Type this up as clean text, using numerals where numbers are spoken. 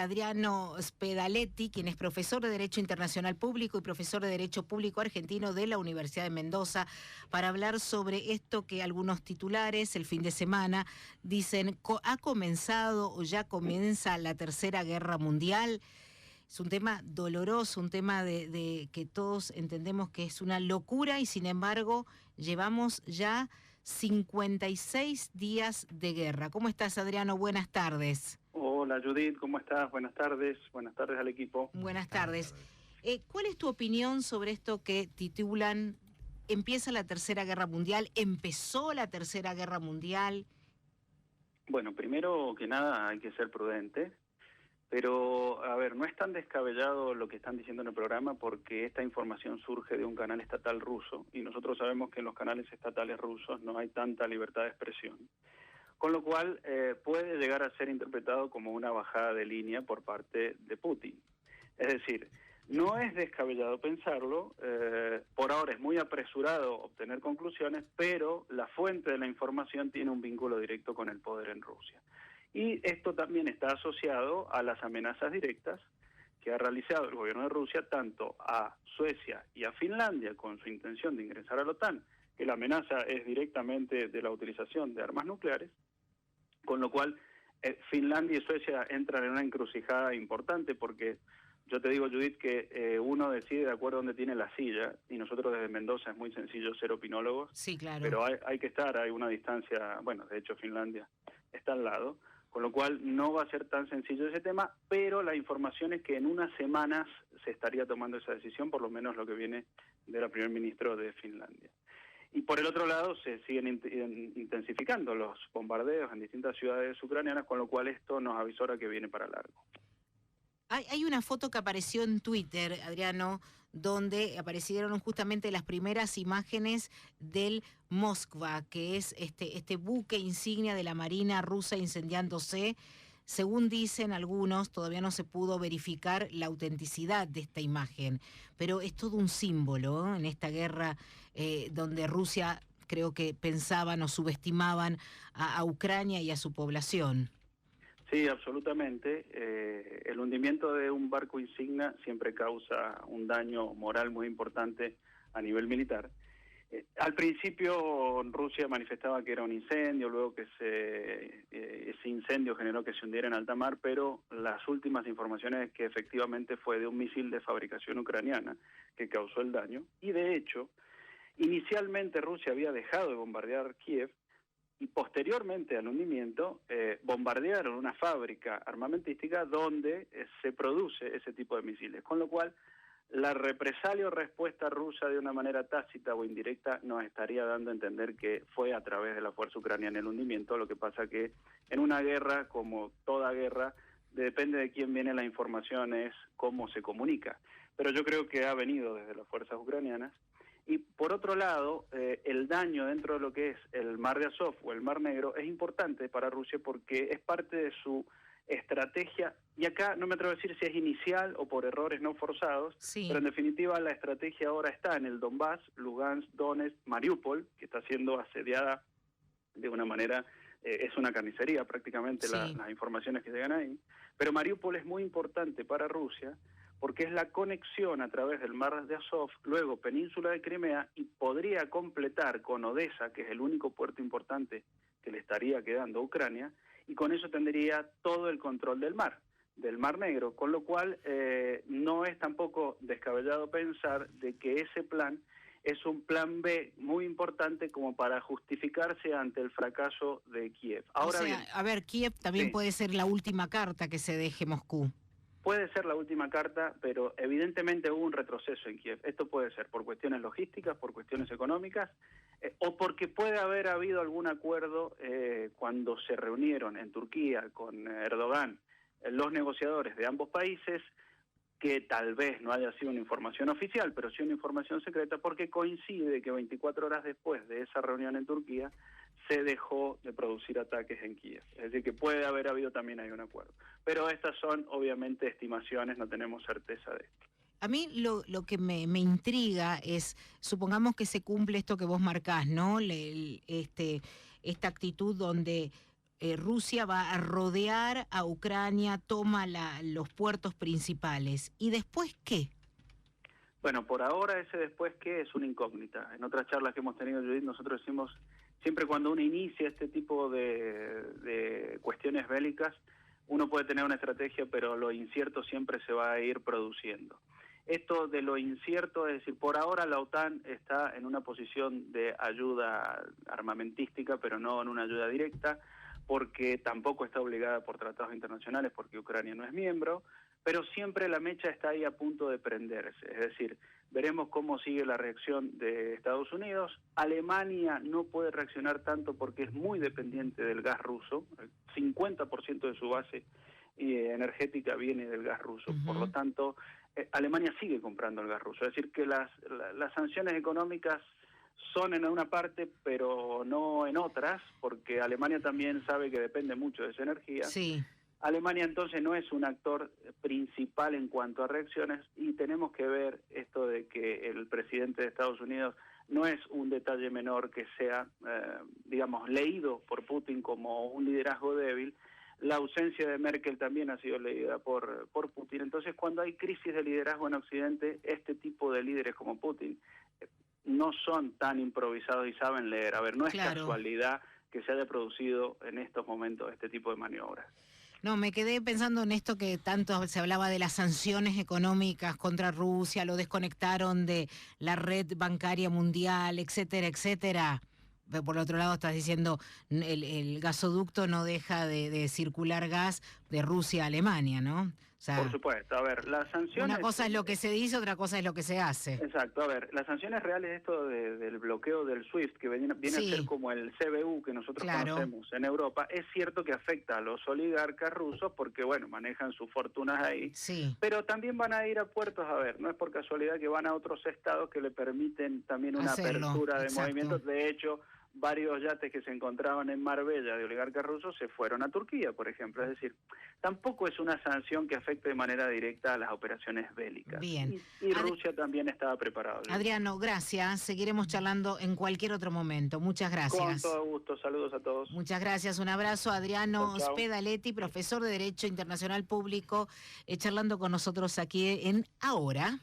Adriano Spedaletti, quien es profesor de Derecho Internacional Público y profesor de Derecho Público Argentino de la Universidad de Mendoza, para hablar sobre esto que algunos titulares el fin de semana dicen ha comenzado o ya comienza la Tercera Guerra Mundial. Es un tema doloroso, un tema de que todos entendemos que es una locura y sin embargo llevamos ya 56 días de guerra. ¿Cómo estás, Adriano? Buenas tardes. Hola, Judith, ¿cómo estás? Buenas tardes al equipo. Buenas tardes. ¿Cuál es tu opinión sobre esto que titulan empieza la Tercera Guerra Mundial? ¿Empezó la Tercera Guerra Mundial? Bueno, primero que nada hay que ser prudente, pero a ver, no es tan descabellado lo que están diciendo en el programa porque esta información surge de un canal estatal ruso y nosotros sabemos que en los canales estatales rusos no hay tanta libertad de expresión. Con lo cual puede llegar a ser interpretado como una bajada de línea por parte de Putin. Es decir, no es descabellado pensarlo, por ahora es muy apresurado obtener conclusiones, pero la fuente de la información tiene un vínculo directo con el poder en Rusia. Y esto también está asociado a las amenazas directas que ha realizado el gobierno de Rusia tanto a Suecia y a Finlandia con su intención de ingresar a la OTAN, que la amenaza es directamente de la utilización de armas nucleares, con lo cual Finlandia y Suecia entran en una encrucijada importante porque yo te digo, Judith, que uno decide de acuerdo a dónde tiene la silla y nosotros desde Mendoza es muy sencillo ser opinólogos. Sí, claro. Pero hay que estar, hay una distancia, bueno, de hecho Finlandia está al lado, con lo cual no va a ser tan sencillo ese tema, pero la información es que en unas semanas se estaría tomando esa decisión, por lo menos lo que viene de la primer ministro de Finlandia. Y por el otro lado se siguen intensificando los bombardeos en distintas ciudades ucranianas, con lo cual esto nos avisora que viene para largo. Hay una foto que apareció en Twitter, Adriano, donde aparecieron justamente las primeras imágenes del Moskva, que es este buque insignia de la Marina rusa incendiándose. Según dicen algunos, todavía no se pudo verificar la autenticidad de esta imagen, pero es todo un símbolo, ¿no? En esta guerra donde Rusia creo que pensaban o subestimaban a Ucrania y a su población. Sí, absolutamente. El hundimiento de un barco insignia siempre causa un daño moral muy importante a nivel militar. Al principio Rusia manifestaba que era un incendio, luego que ese incendio generó que se hundiera en alta mar, pero las últimas informaciones es que efectivamente fue de un misil de fabricación ucraniana que causó el daño. Y de hecho, inicialmente Rusia había dejado de bombardear Kiev y posteriormente al hundimiento bombardearon una fábrica armamentística donde se produce ese tipo de misiles, con lo cual la represalia o respuesta rusa de una manera tácita o indirecta nos estaría dando a entender que fue a través de la fuerza ucraniana el hundimiento. Lo que pasa que en una guerra, como toda guerra, depende de quién viene la información, es cómo se comunica. Pero yo creo que ha venido desde las fuerzas ucranianas. Y por otro lado, el daño dentro de lo que es el Mar de Azov o el Mar Negro es importante para Rusia porque es parte de su estrategia, y acá no me atrevo a decir si es inicial o por errores no forzados, sí, pero en definitiva la estrategia ahora está en el Donbass, Lugansk, Donetsk, Mariupol, que está siendo asediada de una manera, es una carnicería prácticamente, sí, las informaciones que llegan ahí, pero Mariupol es muy importante para Rusia porque es la conexión a través del Mar de Azov, luego península de Crimea, y podría completar con Odessa, que es el único puerto importante que le estaría quedando a Ucrania, y con eso tendría todo el control del Mar Negro, con lo cual no es tampoco descabellado pensar de que ese plan es un plan B muy importante como para justificarse ante el fracaso de Kiev. Ahora bien, a ver, Kiev también puede ser la última carta que se deje Moscú. Puede ser la última carta, pero evidentemente hubo un retroceso en Kiev. Esto puede ser por cuestiones logísticas, por cuestiones económicas, o porque puede haber habido algún acuerdo cuando se reunieron en Turquía con Erdogan los negociadores de ambos países, que tal vez no haya sido una información oficial, pero sí una información secreta, porque coincide que 24 horas después de esa reunión en Turquía se dejó de producir ataques en Kiev. Es decir, que puede haber habido también ahí un acuerdo. Pero estas son obviamente estimaciones, no tenemos certeza de esto. A mí lo que me intriga es, supongamos que se cumple esto que vos marcás, ¿no? Esta actitud donde Rusia va a rodear a Ucrania, toma los puertos principales. ¿Y después qué? Bueno, por ahora ese después qué es una incógnita. En otras charlas que hemos tenido, Judith, nosotros decimos, siempre cuando uno inicia este tipo de cuestiones bélicas, uno puede tener una estrategia, pero lo incierto siempre se va a ir produciendo. Esto de lo incierto, es decir, por ahora la OTAN está en una posición de ayuda armamentística, pero no en una ayuda directa, porque tampoco está obligada por tratados internacionales, porque Ucrania no es miembro, pero siempre la mecha está ahí a punto de prenderse. Es decir, veremos cómo sigue la reacción de Estados Unidos. Alemania no puede reaccionar tanto porque es muy dependiente del gas ruso. El 50% de su base energética viene del gas ruso. Por lo tanto, Alemania sigue comprando el gas ruso. Es decir, que las sanciones económicas son en una parte, pero no en otras, porque Alemania también sabe que depende mucho de esa energía. Sí. Alemania entonces no es un actor principal en cuanto a reacciones, y tenemos que ver esto de que el presidente de Estados Unidos no es un detalle menor que sea, digamos, leído por Putin como un liderazgo débil. La ausencia de Merkel también ha sido leída por Putin. Entonces, cuando hay crisis de liderazgo en Occidente, este tipo de líderes como Putin no son tan improvisados y saben leer. A ver, no es casualidad que se haya producido en estos momentos este tipo de maniobras. No, me quedé pensando en esto que tanto se hablaba de las sanciones económicas contra Rusia, lo desconectaron de la red bancaria mundial, etcétera, etcétera. Por otro lado, estás diciendo el gasoducto no deja de circular gas de Rusia a Alemania, ¿no? O sea, por supuesto. A ver, las sanciones... Una cosa es lo que se dice, otra cosa es lo que se hace. Exacto. A ver, las sanciones reales, esto del bloqueo del SWIFT, que viene a ser como el CBU que nosotros conocemos en Europa, es cierto que afecta a los oligarcas rusos porque, bueno, manejan sus fortunas ahí, pero también van a ir a puertos, a ver, no es por casualidad que van a otros estados que le permiten también una apertura de movimientos. De hecho, varios yates que se encontraban en Marbella de oligarcas rusos se fueron a Turquía, por ejemplo. Es decir, tampoco es una sanción que afecte de manera directa a las operaciones bélicas. Bien. Y Rusia también estaba preparada. Adriano, gracias. Seguiremos charlando en cualquier otro momento. Muchas gracias. Con todo gusto. Saludos a todos. Muchas gracias. Un abrazo. Adriano Spedaletti, profesor de Derecho Internacional Público, charlando con nosotros aquí en Ahora.